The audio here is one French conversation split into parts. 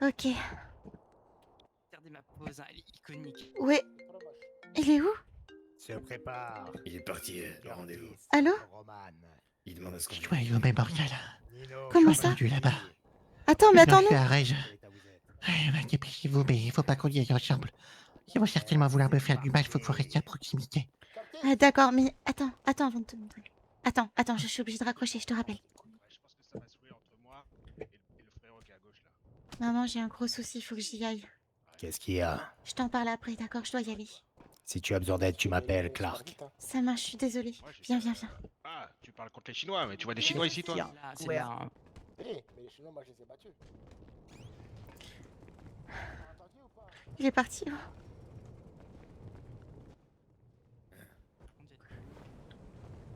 Ok. Regardez ma pose, hein, elle est iconique. Ouais. Il est où? Se prépare. Il est parti au rendez-vous. Allô? Roman. Il demande à ce qu'on Joyeux mémorial. Nino, Comment Je suis ça? rendu là-bas. Attends, mais Je attends-nous. suis à Rage. Dépêchez-vous, mais il faut pas qu'on y aille ensemble. Ils vont certainement vouloir me faire du mal, faut que vous restiez à proximité. Ah, d'accord, mais attends avant de te montrer. Attends, je suis obligée de raccrocher, je te rappelle. Je pense que ça va se jouer entre moi et le frérot qui est à gauche là. Maman, j'ai un gros souci, faut que j'y aille. Qu'est-ce qu'il y a? Je t'en parle après, d'accord? Je dois y aller. Si tu as besoin d'aide, tu m'appelles, Clark. Ça marche, je suis désolée. Moi, je Viens. sais. Ah, tu parles contre les Chinois, mais tu vois des Chinois ici, toi? C'est là, hein. Il est parti. Oh.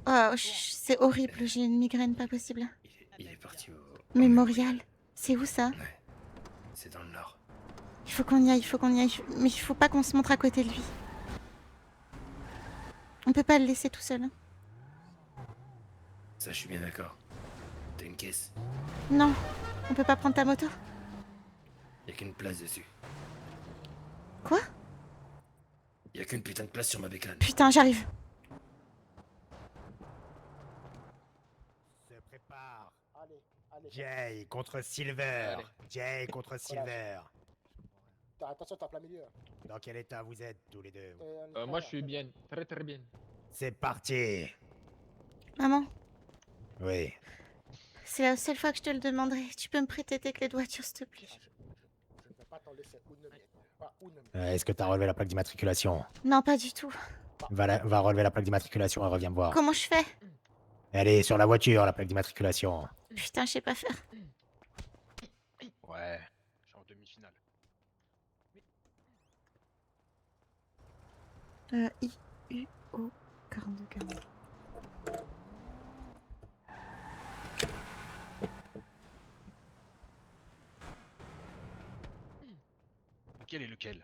Oh, c'est horrible, j'ai une migraine pas possible. Il est parti au... Mémorial. C'est où ça? Ouais. C'est dans le nord. Il faut qu'on y aille. Mais il faut pas qu'on se montre à côté de lui. On peut pas le laisser tout seul. Hein. Ça, je suis bien d'accord. T'as une caisse. Non, on peut pas prendre ta moto. Y a qu'une place dessus. Quoi? Y a qu'une putain de place sur ma bécane. Putain, j'arrive. Se prépare. Jay contre Silver. Jay contre Silver. Attention, t'es en plein milieu. Dans quel état vous êtes tous les deux? Moi, je suis bien, très très bien. C'est parti. Maman, Oui. c'est la seule fois que je te le demanderai. Tu peux me prêter tes clés de voiture, s'il te plaît? Je ne peux pas t'en laisser une miette. Pas une miette. Est-ce que t'as relevé la plaque d'immatriculation? Non, pas du tout. Va relever la plaque d'immatriculation et reviens me voir. Comment je fais? Elle est sur la voiture, la plaque d'immatriculation. Putain, je sais pas faire. Ouais, je suis en demi-finale. I-U-O 42 40. Lequel est lequel?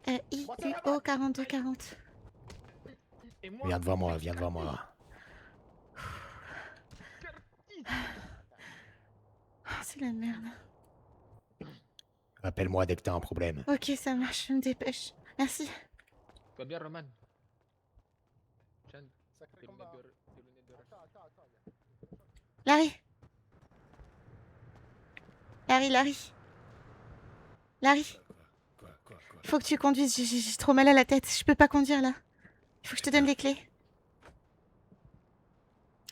I-U-O 42 40. Et moi, Viens devant moi, viens devant moi. Oh, c'est la merde. Appelle-moi dès que t'as un problème. Ok, ça marche, je me dépêche. Merci. tu vas bien, Roman? Tiens, Sacré tes combat. lunettes de rêve. Attends. Larry. Larry, Quoi faut que tu conduises, j'ai trop mal à la tête. Je peux pas conduire là. Il faut que je te donne les clés.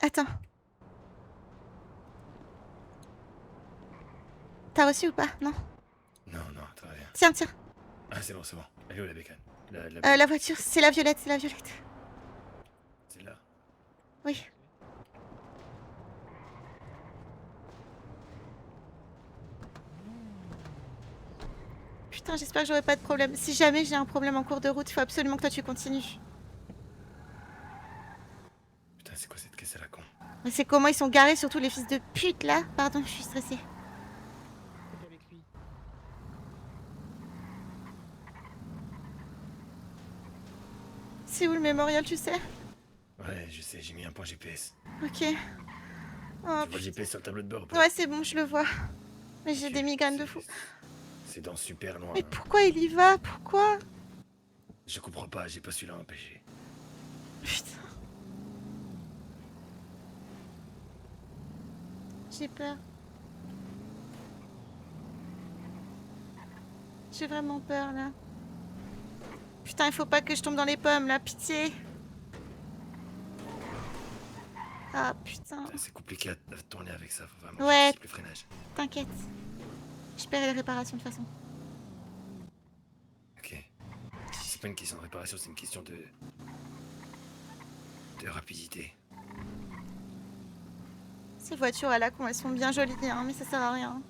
Attends. T'as reçu ou pas? Non. Non, très bien. Tiens. Ah, c'est bon. Elle est où la bécane? La voiture, c'est la violette. C'est là. Oui. Putain, j'espère que j'aurai pas de problème. Si jamais j'ai un problème en cours de route, il faut absolument que toi tu continues. Putain, c'est quoi cette caisse à la con? Mais c'est comment ils sont garés, surtout les fils de pute là. Pardon, je suis stressée. Avec lui. C'est où le mémorial, tu sais? Ouais, je sais, j'ai mis un point GPS. Ok. Oh, Tu vois le putain. GPS sur le tableau de bord ou pas? Ouais, c'est bon, je le vois. Mais j'ai Ok, des migraines de fou. C'est dans super loin. Mais pourquoi il y va? Pourquoi? Je comprends pas, j'ai pas su l'empêcher. Putain. J'ai peur. J'ai vraiment peur là. Putain, il faut pas que je tombe dans les pommes là, pitié. Ah putain. C'est compliqué à tourner avec ça, faut vraiment Ouais. plus freinage. T'inquiète. Je paierai les réparations de toute façon. Ok. C'est pas une question de réparation, c'est une question de rapidité. Ces voitures à la con, elles sont bien jolies, hein, mais ça sert à rien.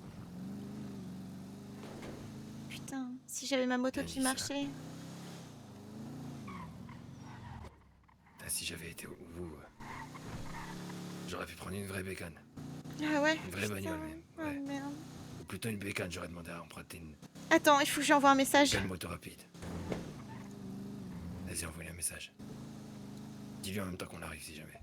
Putain, si j'avais ma moto Bien qui dit ça. marchait. Putain, si j'avais été au vous, j'aurais pu prendre une vraie bécane. Ah ouais. Une vraie putain. bagnole même. Oh Ouais. merde. Ou plutôt une bécane, j'aurais demandé à emprunter une Attends, il faut que j'envoie un message. belle moto rapide. Vas-y, envoie-lui un message. Dis-lui en même temps qu'on arrive si jamais.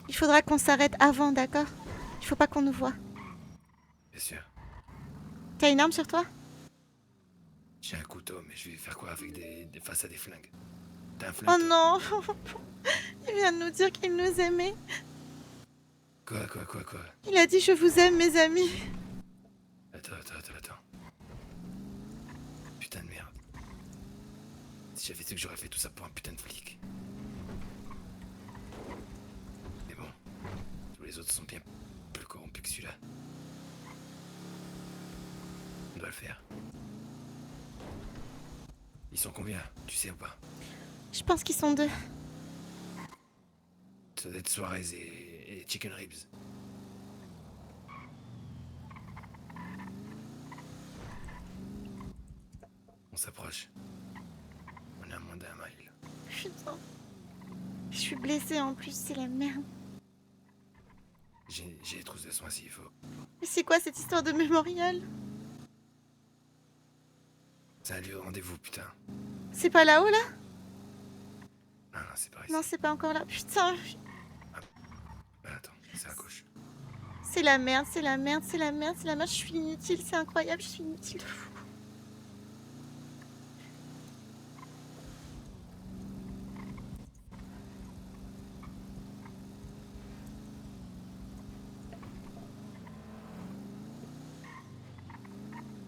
Il faudra qu'on s'arrête avant, d'accord? Il faut pas qu'on nous voit. Bien sûr. T'as une arme sur toi? J'ai un couteau, mais je vais faire quoi avec face à des flingues? T'as un flingue? Oh toi non! Il vient de nous dire qu'il nous aimait. Quoi? Il a dit je vous aime, mes amis. Attends. Putain de merde. Si j'avais su que j'aurais fait tout ça pour un putain de flic. Mais bon, tous les autres sont bien plus corrompus que celui-là. On doit le faire. Ils sont combien? Tu sais ou pas? Je pense qu'ils sont deux. Ça doit être Suarez et Chicken Ribs. On s'approche. On a moins d'un mile. Putain. Je suis blessée en plus, c'est la merde. J'ai les trousses de soins s'il faut. Mais c'est quoi cette histoire de mémorial? C'est un lieu de rendez-vous, putain. C'est pas là-haut là? Non, c'est pas ici. Non, c'est pas encore là. Putain, Attends, c'est à gauche. c'est la merde, c'est la merde, c'est la merde, c'est la merde. Je suis inutile, c'est incroyable, je suis inutile de fou.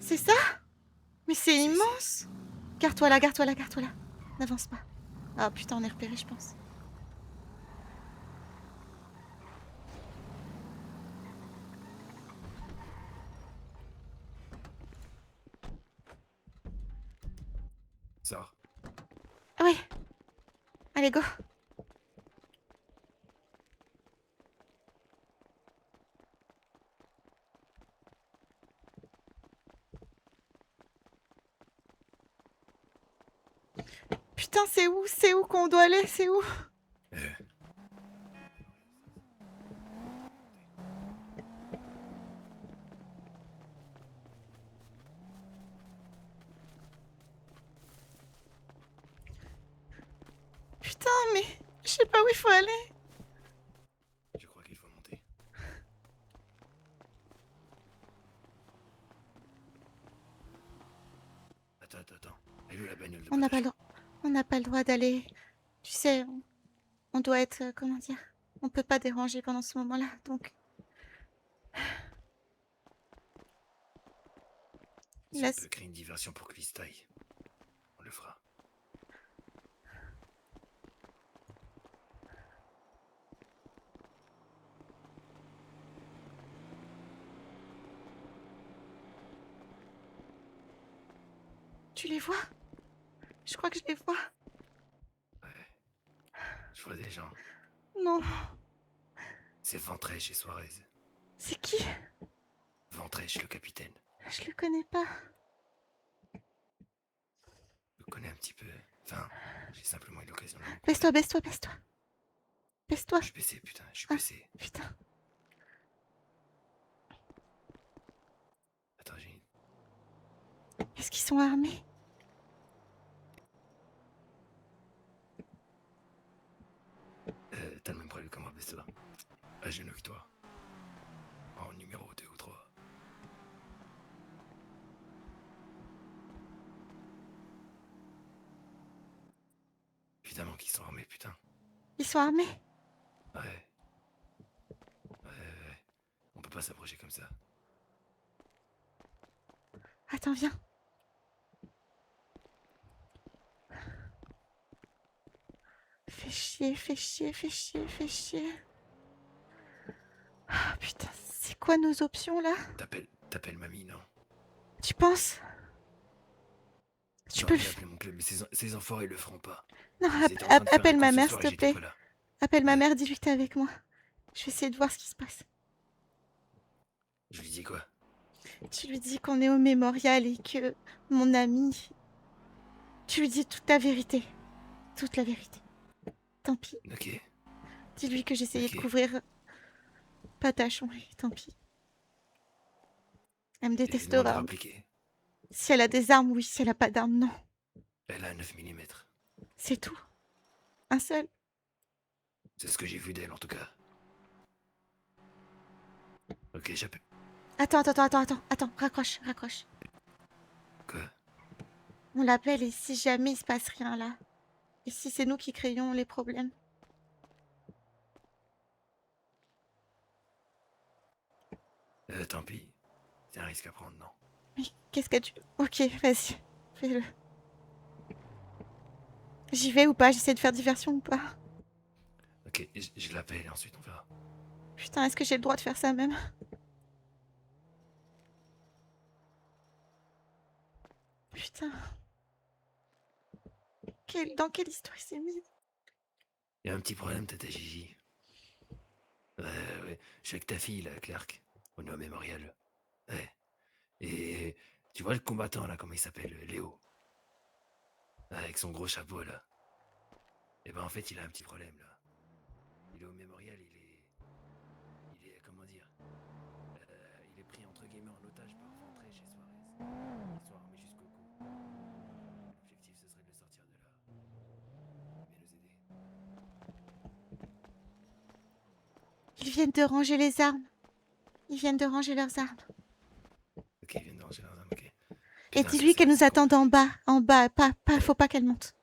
C'est ça? Mais c'est immense! Garde-toi là, garde-toi là, garde-toi là. N'avance pas. Ah putain, on est repéré, je pense. Sors. Ah ouais. Allez, go. Putain, c'est où? C'est où qu'on doit aller? C'est où? Putain, mais je sais pas où il faut aller. Je crois qu'il faut monter. Attends. Elle est où la bagnole de On n'a pas potage? le droit. On n'a pas le droit d'aller. Tu sais, on doit être. Comment dire? On peut pas déranger pendant ce moment-là, donc. Si Laisse- on peut créer une diversion pour Chris taille, on le fera. Tu les vois? Je crois que je les vois. Ouais. Je vois des gens. Non. C'est Ventrèche et Suarez. C'est qui? Ventrèche, le capitaine. Je le connais pas. Je le connais un petit peu. Enfin, j'ai simplement eu l'occasion de le rencontrer. Baisse-toi, baisse-toi, baisse-toi. Baisse-toi. Je suis baissé, putain, je suis Ah. baissé. Putain. Attends, j'ai une... Est-ce qu'ils sont armés? T'as le même problème que moi, baisse-toi. Agenouille-toi. En numéro 2 ou 3. Évidemment qu'ils sont armés, putain. Ils sont armés? Ouais. On peut pas s'approcher comme ça. Attends, viens. Fais chier, fais chier, fais chier, fais chier. Ah putain, c'est quoi nos options là? T'appelles mamie, non? Tu penses? Tu J'aurais peux le dû faire? appeler mon club, mais ces enfoirés ils le feront pas. Non, Ils étaient en train de faire un appelle ma camp ce mère, soir s'il et te j'étais plaît. pas là. Appelle ma mère, dis-lui que t'es avec moi. Je vais essayer de voir ce qui se passe. Je lui dis quoi? Tu lui dis qu'on est au mémorial et que mon ami... Tu lui dis toute la vérité. Toute la vérité. Tant pis. Ok. Dis-lui que j'essayais de Ok. couvrir Patachon et tant pis. Elle me Et je lui demande de détestera. répliquer. Si elle a des armes, oui. Si elle a pas d'armes, non. Elle a un 9 mm. C'est tout. Un seul. C'est ce que j'ai vu d'elle en tout cas. Ok, j'appelle. Attends, raccroche. Quoi? On l'appelle et si jamais il se passe rien là? Et si c'est nous qui créons les problèmes? Tant pis. C'est un risque à prendre, non? Mais qu'est-ce que tu... Ok, vas-y, fais-le. J'y vais ou pas? J'essaie de faire diversion ou pas? Ok, je l'appelle et ensuite on verra. Putain, est-ce que j'ai le droit de faire ça même? Putain. Dans quelle histoire il s'est mis? Y'a un petit problème, Tata Gigi. Ouais. Je suis avec ta fille, là, Clark. On est au mémorial. Ouais. Et tu vois le combattant, là, comment il s'appelle? Léo. Avec son gros chapeau, là. Et ben en fait, il a un petit problème, là. Il est au mémorial, il est, comment dire? Il est pris, entre guillemets, en otage par Ventré chez Suarez. Ils sont armés jusqu'au cou. L'objectif, ce serait de le sortir de là. Mais nous aider. Ils viennent de ranger les armes. Ils viennent de ranger leurs armes. Ok, ils viennent de ranger leurs armes, ok. Et Putain, dis-lui ça, qu'elle nous c'est attend en bas. En bas, faut pas qu'elle monte.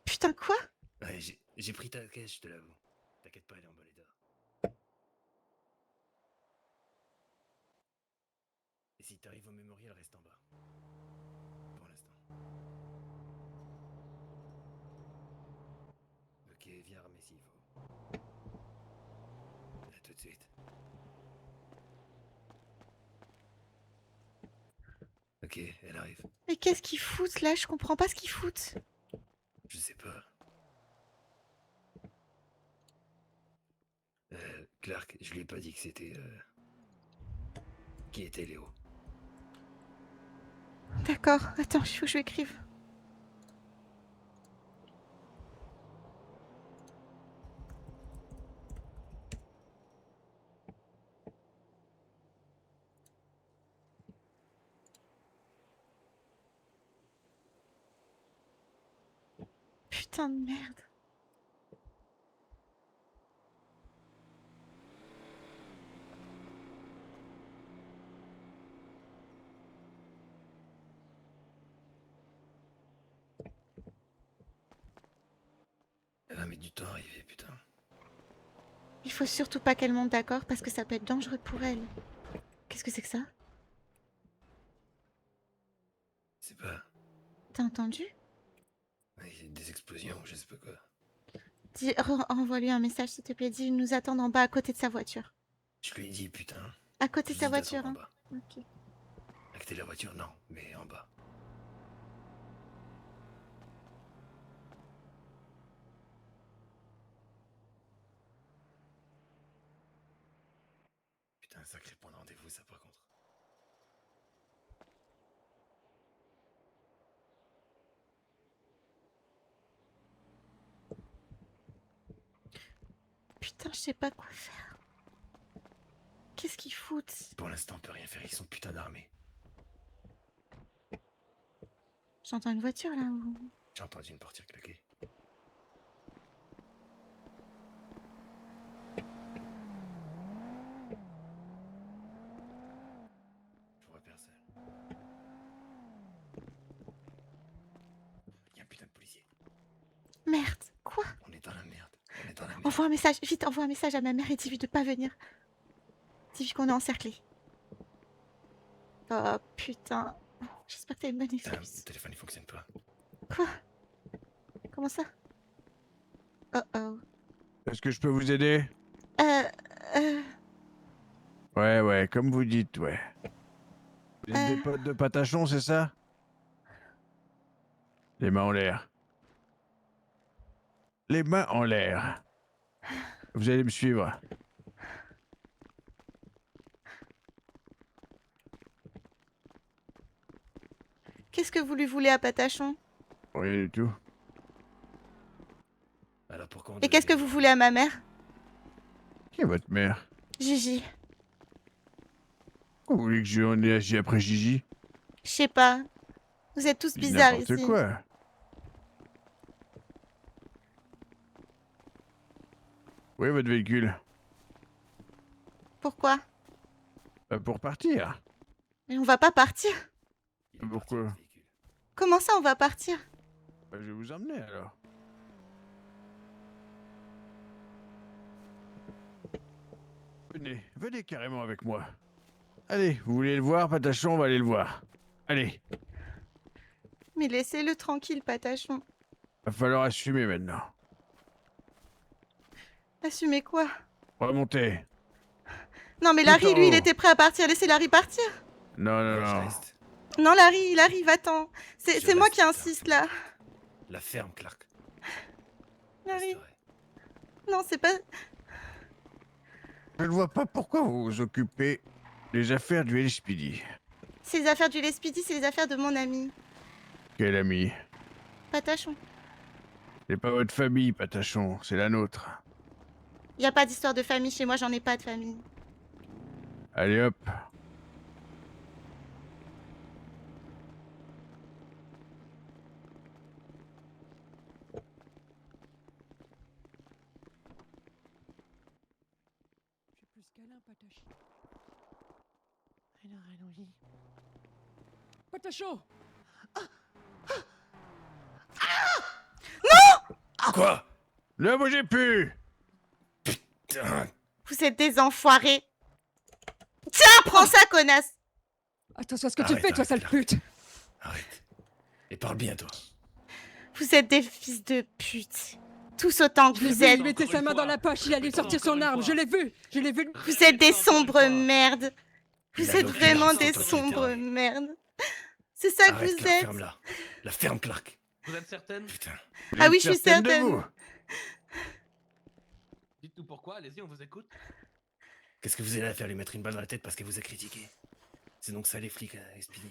Putain, quoi? Ouais, j'ai pris ta caisse, je te l'avoue. T'inquiète pas, elle est en bon état. Et si t'arrives au mémorial, reste en bas. Pour l'instant. Ok, viens armer s'il faut. À tout de suite. Ok, elle arrive. Mais qu'est-ce qu'ils foutent là? Je comprends pas ce qu'ils foutent. Je sais pas. Clark, je lui ai pas dit que c'était... Qui était Léo? D'accord, attends, il faut que je lui écrive. Putain de merde. Elle va mettre du temps à arriver, putain. Il faut surtout pas qu'elle monte, d'accord? Parce que ça peut être dangereux pour elle. Qu'est-ce que c'est que ça? C'est pas... T'as entendu? Il y a des explosions, je sais pas quoi. Envoie-lui un message, s'il te plaît. Dis, il nous attend en bas, à côté de sa voiture. Je lui ai dit, putain. À côté Je de sa lui ai dit voiture, d'attendre hein. en bas. Ok. À côté de la voiture, non, mais en bas. Putain, un sacré point de rendez-vous, ça, par contre. Putain, je sais pas quoi faire. Qu'est-ce qu'ils foutent? Pour l'instant, on peut rien faire, ils sont putain d'armés. J'entends une voiture là ou... J'ai entendu une portière claquer. Je vois personne. Il y a un putain de policier. Merde, quoi? On est dans la merde. On est dans la merde. Envoie un message, vite, envoie un message à ma mère et dis-lui de pas venir. Dis-lui qu'on est encerclés. Oh putain. J'espère que t'as une bonne Putain, excuse. le téléphone il fonctionne pas. Quoi? Comment ça? Oh oh. Est-ce que je peux vous aider? Euh... Ouais, comme vous dites, ouais. Vous êtes des potes de Patachon, c'est ça? Les mains en l'air. Les mains en l'air. Vous allez me suivre. Qu'est-ce que vous lui voulez à Patachon? Rien du tout. Alors pourquoi on Et qu'est-ce que vous voulez à ma mère? Qui est votre mère? Gigi. Vous voulez que je en ai agi après Gigi? Je sais pas. Vous êtes tous Dis bizarres n'importe ici. quoi. Où est votre véhicule? Pourquoi? Pour partir. Mais on va pas partir. Il est parti, Pourquoi? votre véhicule. Comment ça, on va partir? Je vais vous emmener alors. Venez, venez carrément avec moi. Allez, vous voulez le voir, Patachon, on va aller le voir. Allez, Mais laissez-le tranquille, Patachon. va falloir assumer maintenant. Assumez quoi? Remontez. Non, mais Tout Larry, en lui, il haut. était prêt à partir. Laissez Larry partir. Non, non, Ouais, je non. reste. Non, Larry, Larry, va-t'en. C'est Je moi reste, qui insiste, là. La ferme, Clark. Larry, Resterai. non, c'est pas... Je ne vois pas pourquoi vous vous occupez des affaires du LSPD. C'est les affaires du Lespidi, c'est les affaires de mon ami. Quel ami? Patachon. C'est pas votre famille, Patachon, c'est la nôtre. Y a pas d'histoire de famille chez moi, j'en ai pas de famille. Allez hop. Plus câlin, Patachon. Alors, allons-y. Patachon! Quoi? Ne bougez plus! Putain. Vous êtes des enfoirés. Tiens, prends ça, connasse. Attention à ce que tu Arrête, fais, toi, sale arrête, pute! Arrête. Et parle bien, toi. Vous êtes des fils de pute. Tous autant que Je l'ai vous vu, êtes. il mettait sa main dans la poche, il allait sortir son arme, je l'ai vu! Je l'ai vu! Vous êtes des sombres merdes. Vous La êtes locure, vraiment c'est des toi qui sombres l'étais. merdes. C'est ça que Arrête, vous Clark, êtes. ferme-la. La ferme, Clark. Vous êtes certaine? Putain. Vous Ah êtes oui, je suis certaine de certaine. vous? Dites-nous pourquoi, allez-y, on vous écoute. Qu'est-ce que vous allez faire lui mettre une balle dans la tête parce qu'elle vous a critiqué? C'est donc ça les flics à Espini.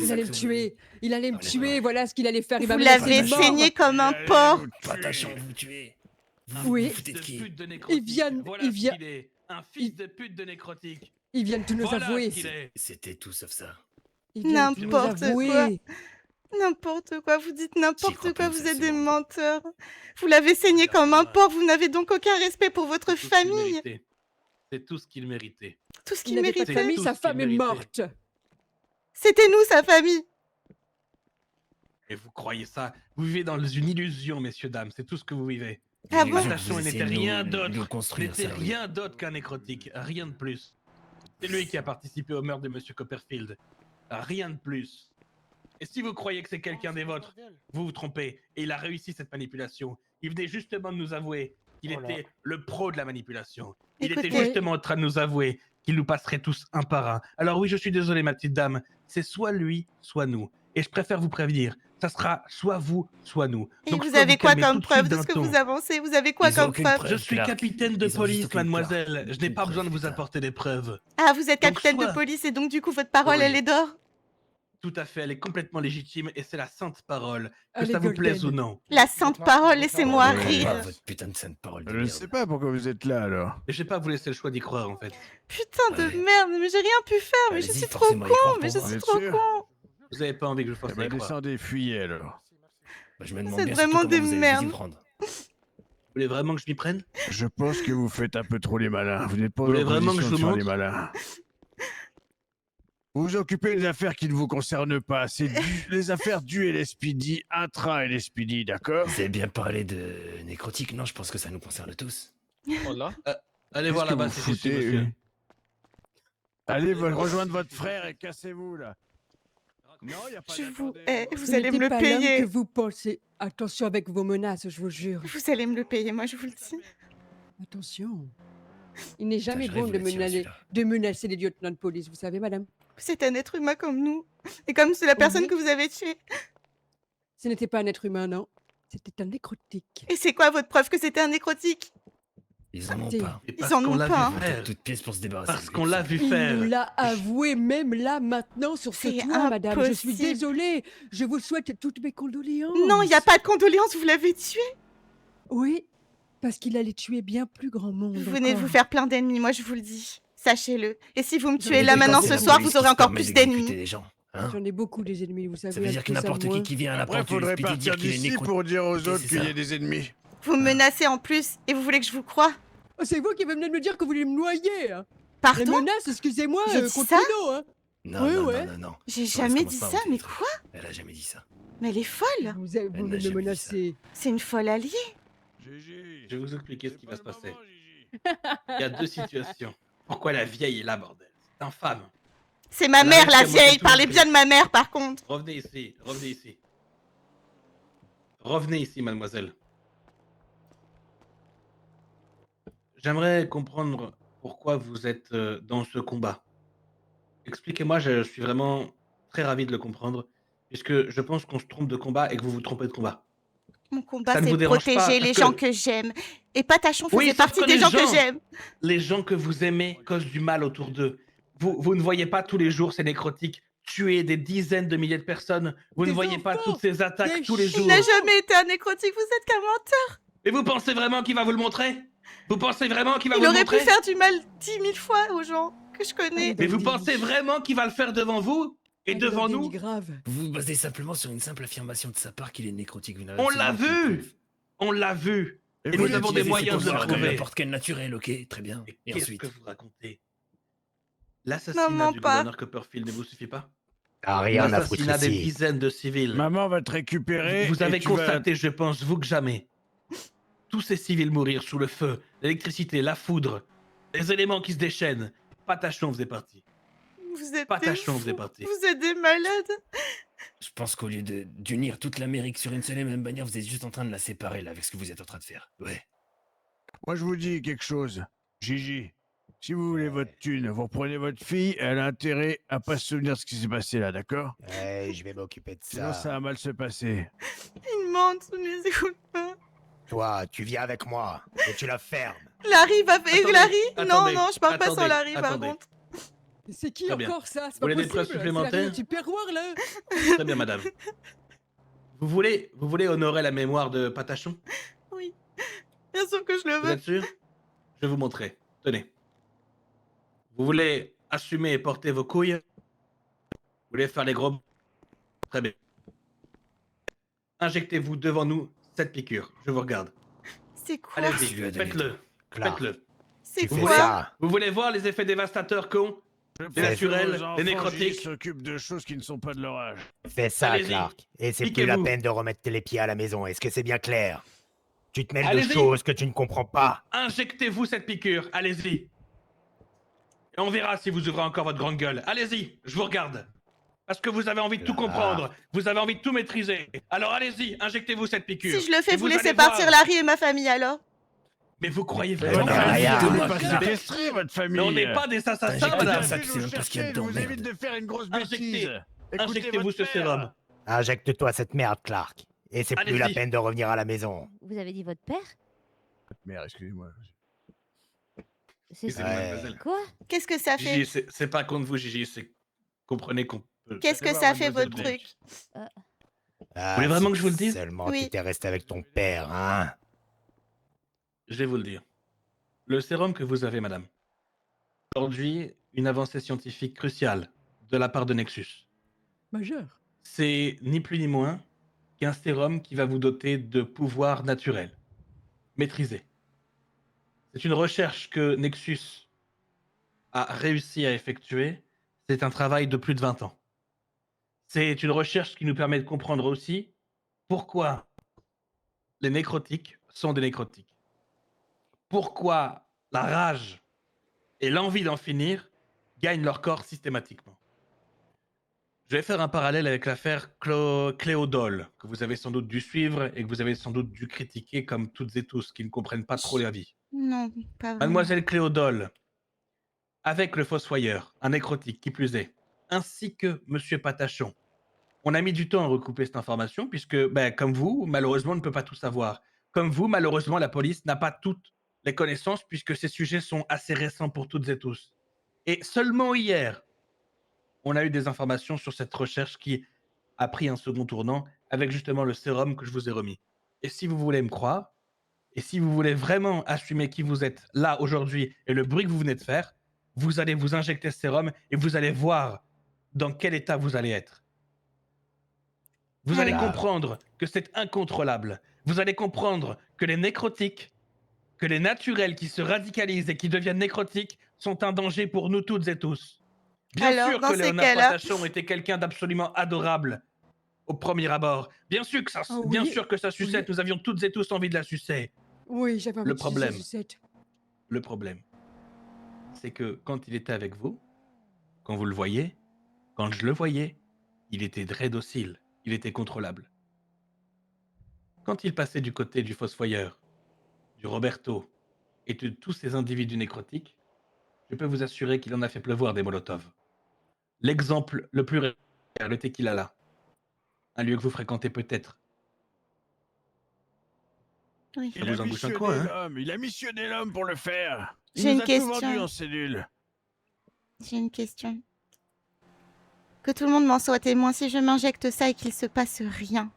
Il allait me tuer! Il allait me Allez, tuer, voilà. voilà ce qu'il allait faire, il Vous va me l'avez laisser mort. saigné comme un Allez, porc. vous tuer. Patachon, vous tuez. Vous Oui. vous foutez de De qui? pute de nécrotique. Voilà il ce vient- qu'il est. Un fils de pute de nécrotique. Il vient de tout nous Voilà avouer! ce qu'il est. C'était tout sauf ça. Il vient de tout nous N'importe avouer! quoi. N'importe quoi, vous dites J'y n'importe crois quoi, plus, vous ça, êtes c'est des bon. menteurs. Vous l'avez saigné comme un porc, vous n'avez donc aucun respect pour votre C'est tout ce qu'il famille. méritait. C'est tout ce qu'il méritait. Tout ce Il qu'il n'avait pas de méritait. famille, tout sa ce qu'il femme est méritait. morte! C'était nous, sa famille. Et vous croyez ça? Vous vivez dans une illusion, messieurs, dames. C'est tout ce que vous vivez. Ah Les bon? gens que Patachon vous n'était essayez de rien nous d'autre. construire, N'était ça, oui. rien d'autre qu'un nécrotique. Rien de plus. C'est lui qui a participé au meurtre de Monsieur Copperfield. Rien de plus. Et si vous croyez que c'est quelqu'un des vôtres, vous vous trompez. Et il a réussi cette manipulation. Il venait justement de nous avouer qu'il Voilà. était le pro de la manipulation. Il Écoutez- était justement en train de nous avouer qu'il nous passerait tous un par un. Alors oui, je suis désolé, ma petite dame. C'est soit lui, soit nous. Et je préfère vous prévenir. Ça sera soit vous, soit nous. Et Donc, vous soit avez quoi calmez comme tout de preuve suite de d'un ce que ton. vous avancez? Vous avez quoi Ils ont comme aucune preuve? preuve. Je suis Clark. capitaine de Ils ont juste police, aucune mademoiselle. preuve. Je n'ai Aucune pas besoin de preuve, vous putain. apporter des preuves. Ah, vous êtes Donc, capitaine de soit- police et donc du coup votre parole, Oui. elle est d'or. Tout à fait, elle est complètement légitime et c'est la sainte parole. Que Elle ça est vous plaise ou golden. non. La sainte parole, laissez-moi Ne crois rire. pas à votre putain de sainte parole de Je ne merde. sais pas pourquoi vous êtes là alors. Et je vais pas vous laisser le choix d'y croire en fait. Putain de Ouais. merde, mais j'ai rien pu faire, mais je Allez-y, suis trop forcément y con, croire mais pour je moi. suis Vous trop êtes sûr con. Vous avez pas envie que je vous Eh fasse ben, y croire. descendez, fuyez alors. Bah, je me demande C'est bien vraiment surtout des comment vous allez merdes. vous y prendre. Vous voulez vraiment que je m'y prenne? Je pense que vous faites un peu trop les malins. Vous n'êtes pas Vous voulez en vraiment que je position de vous faire les montre malins. Vous vous occupez des affaires qui ne vous concernent pas. C'est les affaires du LSPD, intra-LSPD, d'accord? Vous avez bien parlé de nécrotique, non? Je pense que ça nous concerne tous. Oh là? Allez Qu'est-ce voir que là-bas, vous c'est ici, foutez, monsieur. Allez rejoindre votre frère et cassez-vous là. Non, y a pas Je vous d'accordé. hais, vous Ce allez me n'était le pas l'homme payer. que vous pensez. Attention avec vos menaces, je vous jure. Vous allez me le payer, moi je vous le dis. Attention. Il n'est jamais je rêve bon de de le tirer, menacer, celui-là. de menacer les lieutenants de police, vous savez, madame. Vous êtes un être humain comme nous. Et comme c'est la personne Oui. que vous avez tuée. Ce n'était pas un être humain, non. C'était un nécrotique. Et c'est quoi votre preuve que c'était un nécrotique? Ils en ont Écoutez, pas. Et Ils parce en qu'on ont l'a pas, vu hein. faire. Toute pièce pour se débarrasser. Parce de qu'on lui. l'a vu Il faire. nous l'a avoué même là, maintenant, sur ce C'est toit, madame. Je suis impossible. désolée. Je vous souhaite toutes mes condoléances. Non, il n'y a pas de condoléances, vous l'avez tué. Oui, parce qu'il allait tuer bien plus grand monde. Vous venez de vous encore. faire plein d'ennemis, moi je vous le dis. Sachez-le. Et si vous me Vous tuez avez là des maintenant ordres ce de soir, police vous aurez qui se encore permet plus d'exécuter d'ennemis. les gens, hein. J'en ai beaucoup des ennemis, vous savez. Ça veut dire avec que tout ça, n'importe moi. qui vient à la Après, porte du faudrait LSPD dire partir qu'il est d'ici nécrotique. pour dire aux autres c'est qu'il y ça. a des ennemis. Vous me menacez en plus et vous voulez que je vous croie? Oh, c'est vous qui venez de me dire que vous voulez me noyer. Hein. Les Pardon? menaces, excusez-moi, J'ai dit contre ça nous, hein. Non, Ouais, non, ouais. non, non, non. J'ai Ça jamais commence dit pas à ça, monter mais les trucs. quoi? Elle a jamais dit ça. Mais elle est folle. Vous Elle venez n'a de jamais me dit ça. menacer. C'est une folle alliée. Gigi, Je vais vous expliquer ce c'est qui pas va se le passer. moment, Gigi. Il y a deux situations. Pourquoi la vieille est là, bordel? C'est infâme. C'est ma Elle a mère, réussi la à monter vieille. tout le Parlez prix. bien de ma mère, par contre. Revenez ici, revenez ici. Revenez ici, mademoiselle. J'aimerais comprendre pourquoi vous êtes dans ce combat. Expliquez-moi, je suis vraiment très ravi de le comprendre, puisque je pense qu'on se trompe de combat et que vous vous trompez de combat. Mon combat, Ça ne c'est vous de dérange pas, protéger parce les que- gens que j'aime. Et Patachon Oui, faisait sauf partie que des les gens que gens- j'aime. Les gens que vous aimez causent du mal autour d'eux. Vous ne voyez pas tous les jours ces nécrotiques tuer des dizaines de milliers de personnes. Vous ne Des voyez pas enfants, toutes ces attaques des tous les chiens. jours. Il n'a jamais été un nécrotique, vous êtes qu'un menteur. Et vous pensez vraiment qu'il va vous le montrer? Vous pensez vraiment qu'il va Il vous le aurait pu montrer? faire du mal 10 000 fois aux gens que je connais. Mais vous Déni. pensez vraiment qu'il va le faire devant vous? Et Allez, dans devant le déni nous? grave. Vous vous basez simplement sur une simple affirmation de sa part qu'il est nécrotique. Vous n'avez On l'a absolument aucune vu! preuve. On l'a vu! Et vous nous avons des utilisez moyens de ce le pouvoir comme retrouver. n'importe quel naturel, ok, très bien. Et Et qu'est-ce ensuite que vous racontez? L'assassinat Maman, du pas. gouverneur Copperfield ne vous suffit pas? T'as rien à foutre L'assassinat des ici. dizaines de civils. Maman va te récupérer. Vous et avez tu vas- constaté, je pense, vous que jamais. Tous ces civils mourir sous le feu, l'électricité, la foudre, les éléments qui se déchaînent. Patachon faisait partie. Vous êtes des Patachon fous. faisait partie. Vous êtes des malades. Je pense qu'au lieu d'unir toute l'Amérique sur une seule et même bannière, vous êtes juste en train de la séparer là avec ce que vous êtes en train de faire. Ouais. Moi, je vous dis quelque chose. Gigi, si vous voulez votre thune, vous reprenez votre fille, elle a intérêt à pas se souvenir de ce qui s'est passé là, d'accord? Ouais, je vais m'occuper de Sinon, ça ça. va mal se passer. Il mente, ne les écoute pas. Toi, tu viens avec moi et tu la fermes. Larry va faire. Attendez, Larry? Non, attendez, non, je pars pas sans attendez, Larry, par attendez. contre. C'est qui Très bien. encore ça? C'est Vous pas voulez des possible. preuves C'est la supplémentaires reine du perroir là. Très bien, madame. Vous voulez honorer la mémoire de Patachon? Oui. Bien sûr que je le Vous veux. êtes sûr? Je vais vous montrer. Tenez. Vous voulez assumer et porter vos couilles? Vous voulez faire les gros... Très bien. Injectez-vous devant nous cette piqûre. Je vous regarde. C'est quoi? Allez-y, Tu lui as donné faites-le. Clark, Faites-le. C'est tu fais quoi? ça. Vous voulez voir les effets dévastateurs qu'ont Je les pense que naturels, vos enfants, les Gigi, nécrotiques? s'occupent de choses qui ne sont pas de leur âge. Fais ça, Allez-y. Clark. Et c'est plus la Piquez-vous. peine de remettre les pieds à la maison. Est-ce que c'est bien clair? Tu te mêles de Allez-y. choses que tu ne comprends pas. Injectez-vous cette piqûre. Allez-y. Et on verra si vous ouvrez encore votre grande gueule. Allez-y, je vous regarde. Parce que vous avez envie de tout comprendre. Vous avez envie de tout maîtriser. Alors allez-y, injectez-vous cette piqûre. Si je le fais, Et vous laissez allez partir voir. Larry et ma famille alors? Mais vous croyez Mais vraiment on a que- rien. Vous Ah, pas Mais séquestrer votre famille. on n'est pas des assassins, Injectez madame. comme ça, tu sais même pas ce qu'il y a dedans, Je vous merde. évite de faire une grosse Injectez. bêtise. Écoutez Injectez-vous votre ce père. sérum. Injecte-toi cette merde, Clark. Et c'est plus la Allez-y. peine de revenir à la maison. Vous avez dit votre père? Merde, excusez-moi. C'est Excusez-moi, Ouais. mademoiselle. quoi? Qu'est-ce que ça fait? Gigi, c'est pas contre vous, Gigi. C'est comprenez qu'on peut. Qu'est-ce que Allez ça voir fait mademoiselle votre Blake. truc? Ah, voulez vraiment si que je vous le dise? Seulement Oui. tu t'es resté avec ton père, hein? Je vais vous le dire. Le sérum que vous avez, madame. Aujourd'hui, une avancée scientifique cruciale de la part de Nexus. Majeur. C'est ni plus ni moins qu'un sérum qui va vous doter de pouvoirs naturels, maîtrisés. C'est une recherche que Nexus a réussi à effectuer. C'est un travail de plus de 20 ans. C'est une recherche qui nous permet de comprendre aussi pourquoi les nécrotiques sont des nécrotiques. Pourquoi la rage et l'envie d'en finir gagnent leur corps systématiquement. Je vais faire un parallèle avec l'affaire Cléodole, que vous avez sans doute dû suivre et que vous avez sans doute dû critiquer comme toutes et tous qui ne comprennent pas trop la vie. Non, pas vraiment. Mademoiselle Cléodole, avec le Fossoyeur, un nécrotique qui plus est, ainsi que Monsieur Patachon, on a mis du temps à recouper cette information puisque, comme vous, malheureusement, on ne peut pas tout savoir. Comme vous, malheureusement, la police n'a pas toutes les connaissances puisque ces sujets sont assez récents pour toutes et tous. Et seulement hier, on a eu des informations sur cette recherche qui a pris un second tournant avec justement le sérum que je vous ai remis. Et si vous voulez me croire, et si vous voulez vraiment assumer qui vous êtes là aujourd'hui et le bruit que vous venez de faire, vous allez vous injecter ce sérum et vous allez voir dans quel état vous allez être. Vous allez Alors. comprendre que c'est incontrôlable. Vous allez comprendre que les nécrotiques, que les naturels qui se radicalisent et qui deviennent nécrotiques sont un danger pour nous toutes et tous. Bien Alors, sûr dans que ces Léonard cas-là- Pointachon était quelqu'un d'absolument adorable au premier abord. Bien sûr que ça, Ah bien oui, sûr que sa sucette, oui. nous avions toutes et tous envie de la sucer. Oui, j'avais envie Le de sucer problème. sucette. Le problème, c'est que quand il était avec vous, quand vous le voyez, quand je le voyais, il était très docile, il était contrôlable. Quand il passait du côté du Fossoyeur, du Roberto et de tous ces individus nécrotiques, je peux vous assurer qu'il en a fait pleuvoir des Molotovs. L'exemple le plus réel, le Tequila, un lieu que vous fréquentez peut-être. Oui. Ça Il a vous embouche un missionné coin, hein? l'homme, il a missionné l'homme pour le faire. Il J'ai nous une a tout vendu question. en cellule. J'ai une question. Que tout le monde m'en soit témoin, si je m'injecte ça et qu'il se passe rien.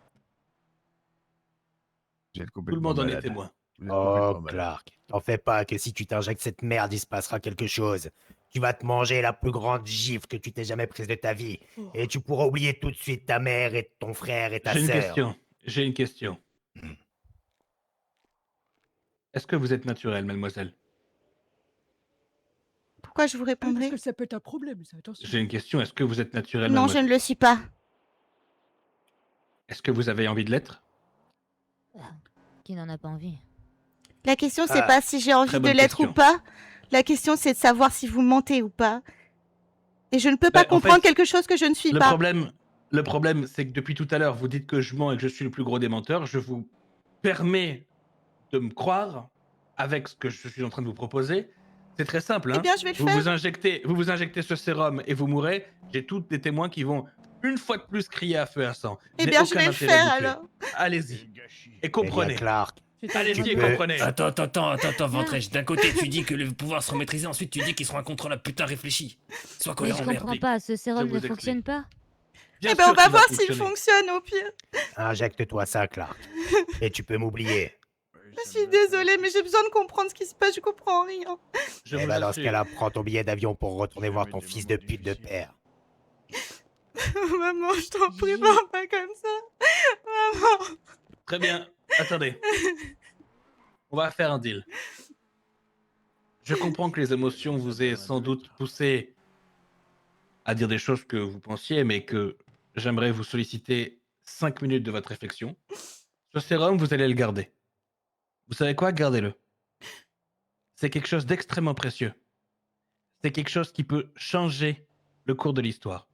Vous êtes Tout le complètement monde en est malade. témoin. Vous êtes Oh, complètement malade. Clark, t'en fais pas que si tu t'injectes cette merde, il se passera quelque chose. Tu vas te manger la plus grande gifle que tu t'aies jamais prise de ta vie. Et tu pourras oublier tout de suite ta mère et ton frère et ta J'ai une sœur. question. J'ai une question. Est-ce que vous êtes naturelle, mademoiselle? Pourquoi je vous Oui, parce répondrai? que ça peut être un problème, ça, attention. J'ai une question. Est-ce que vous êtes naturelle, Non, je mademoiselle? ne le suis pas. Est-ce que vous avez envie de l'être? Qui n'en a pas envie? La question, c'est Ah, pas si j'ai très envie de bonne l'être ou question. pas. La question, c'est de savoir si vous mentez ou pas. Et je ne peux pas Ben, en comprendre fait, quelque chose que je ne suis Le pas. problème, c'est que depuis tout à l'heure, vous dites que je mens et que je suis le plus gros des menteurs. Je vous permets de me croire avec ce que je suis en train de vous proposer. C'est très simple. Eh Hein. bien, je vais le Vous faire. vous injectez ce sérum et vous mourrez. J'ai tous des témoins qui vont une fois de plus crier à feu et à sang. Eh n'ai bien, je aucun vais le intérêt à faire vous tuer. alors. Allez-y Gâchis. et eh bien, comprenez. Clark, C'est un Allez-y et peux- comprenez. Attends, Ventrèche. D'un côté, tu dis que les pouvoirs seront maîtrisés, ensuite, tu dis qu'ils seront incontrôlables. Putain, réfléchis. Sois Mais cohérent, je merde. comprends pas, ce sérum vous ne explique. fonctionne pas? Bien Eh ben, sûr on va qu'il voir s'il fonctionner. fonctionne au pire. injecte-toi ça, Clark. Et tu peux m'oublier. Je suis désolée, mais j'ai besoin de comprendre ce qui se passe. Je comprends rien. Je Eh vous ben, dans ce assure. cas-là, prends ton billet d'avion pour retourner voir Jamais ton des fils moments de pute de difficiles. père. Maman, je t'en prie, Gigi. parle pas comme ça. Maman. Très bien. Attendez. On va faire un deal. Je comprends que les émotions vous aient sans doute poussé à dire des choses que vous pensiez, mais que j'aimerais vous solliciter 5 minutes de votre réflexion. Ce sérum, vous allez le garder. Vous savez quoi? Gardez-le. C'est quelque chose d'extrêmement précieux. C'est quelque chose qui peut changer le cours de l'histoire.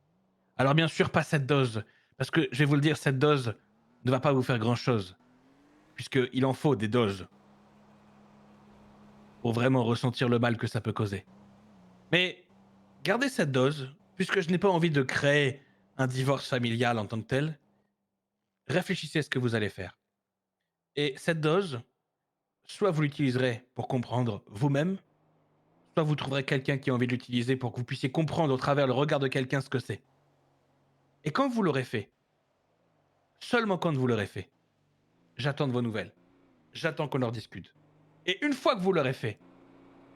Alors bien sûr, pas cette dose, parce que je vais vous le dire, cette dose ne va pas vous faire grand-chose, puisqu'il en faut des doses pour vraiment ressentir le mal que ça peut causer. Mais gardez cette dose, puisque je n'ai pas envie de créer un divorce familial en tant que tel. Réfléchissez à ce que vous allez faire. Et cette dose, soit vous l'utiliserez pour comprendre vous-même, soit vous trouverez quelqu'un qui a envie de l'utiliser pour que vous puissiez comprendre au travers le regard de quelqu'un ce que c'est. Et quand vous l'aurez fait, seulement quand vous l'aurez fait, j'attends de vos nouvelles. J'attends qu'on en discute. Et une fois que vous l'aurez fait,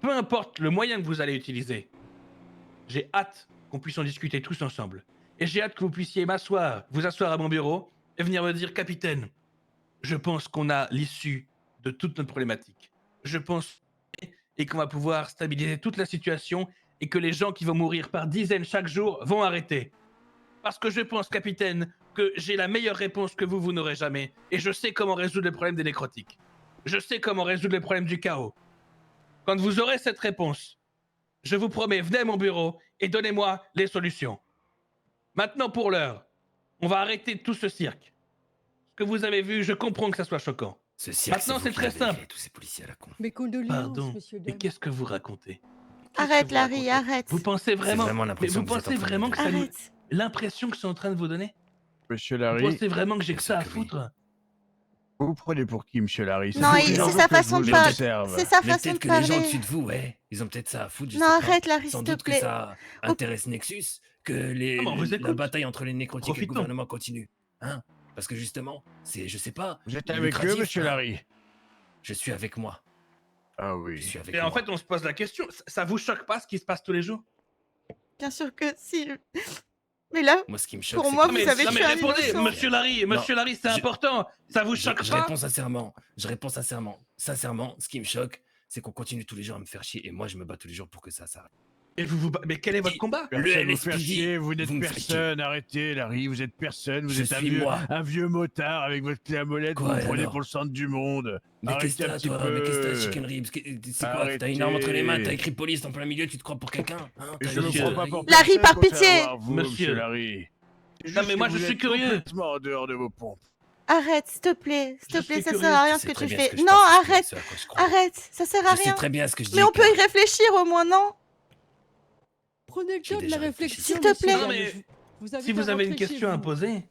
peu importe le moyen que vous allez utiliser, j'ai hâte qu'on puisse en discuter tous ensemble. Et j'ai hâte que vous puissiez vous asseoir à mon bureau et venir me dire, capitaine, je pense qu'on a l'issue de toute notre problématique. Je pense et qu'on va pouvoir stabiliser toute la situation et que les gens qui vont mourir par dizaines chaque jour vont arrêter. Parce que je pense, capitaine, que j'ai la meilleure réponse que vous n'aurez jamais. Et je sais comment résoudre le problème des nécrotiques. Je sais comment résoudre le problème du chaos. Quand vous aurez cette réponse, je vous promets, venez à mon bureau et donnez-moi les solutions. Maintenant, pour l'heure, on va arrêter tout ce cirque. Ce que vous avez vu, je comprends que ça soit choquant. Ce cirque, Maintenant, vous c'est qui très l'avez simple. fait, tous ces policiers à la con. Mes condoléances, Pardon, messieurs, mais dames. qu'est-ce que vous racontez? Arrête, vous Larry, racontez? arrête. Vous pensez vraiment, vraiment mais l'impression vous que vous êtes en pensez train de vraiment me que ça nous... Arrête. L'impression que je suis en train de vous donner? Monsieur Vous Larry, pensez vraiment que j'ai que Bien ça à sûr que oui. foutre? vous vous prenez pour qui, monsieur Larry? Ça Non, fait c'est 15 sa jours que je façon vous de parler. observe. C'est sa Mais façon de peut-être que les gens parler. au-dessus de vous, ouais, ils ont peut-être ça à foutre, je Non, sais pas. arrête, Larry, Sans s'il te doute que plaît. ça intéresse Nexus, que Ah bon, on vous la écoute. bataille entre les nécrotiques et le Profitons. gouvernement continue. Hein? Parce que justement, c'est, je sais pas, Vous êtes le avec eux, lucratif, monsieur hein. Larry? Je suis avec moi. Ah Je oui. suis avec Et moi. en fait, on se pose la question, ça vous choque pas ce qui se passe tous les jours? Bien sûr que si. Mais là, Moi, ce qui me choque, pour c'est moi, que- vous avez non, mais tué un répondez, innocent. monsieur Larry, monsieur Larry, c'est je- important. Ça vous choque je pas? réponds sincèrement. Je réponds sincèrement. Sincèrement, ce qui me choque, c'est qu'on continue tous les jours à me faire chier. Et moi, je me bats tous les jours pour que ça s'arrête. Et mais quel est votre combat? Le Personne vous faire LSPD, chier, vous n'êtes vous me faites chier. personne, arrêtez Larry, vous êtes personne, vous Je êtes suis moi. un vieux motard avec votre clé à molette, Quoi, vous me prenez alors pour le centre du monde. Mais qu'est-ce que Arrêtez un t'as, petit toi? Mais qu'est-ce que t'as, peu. Chicken Ribs? C'est quoi? T'as une arme entre les mains, t'as Arrêtez. écrit police en plein milieu, tu te crois pour quelqu'un, hein? Et T'as je ne une me prends pas gueule. pour Larry, personne, par contrairement pitié. à vous, Monsieur. Larry. C'est Non, juste mais que moi, vous je suis êtes curieux. complètement en dehors de vos pompes. Arrête, s'il te plaît. S'il Je te plaît, suis ça curieux. sert à rien Je ce sais que très tu bien ce fais. que je Non, pense, arrête. ce à quoi je crois. Arrête, ça sert à Je sais rien. très bien ce que je dis. Mais on peut Claire. y réfléchir au moins, non? Prenez le J'ai temps de la déjà réfléchi. réflexion, S'il te monsieur plaît. Dames. Non, mais Si vous avez une question à poser,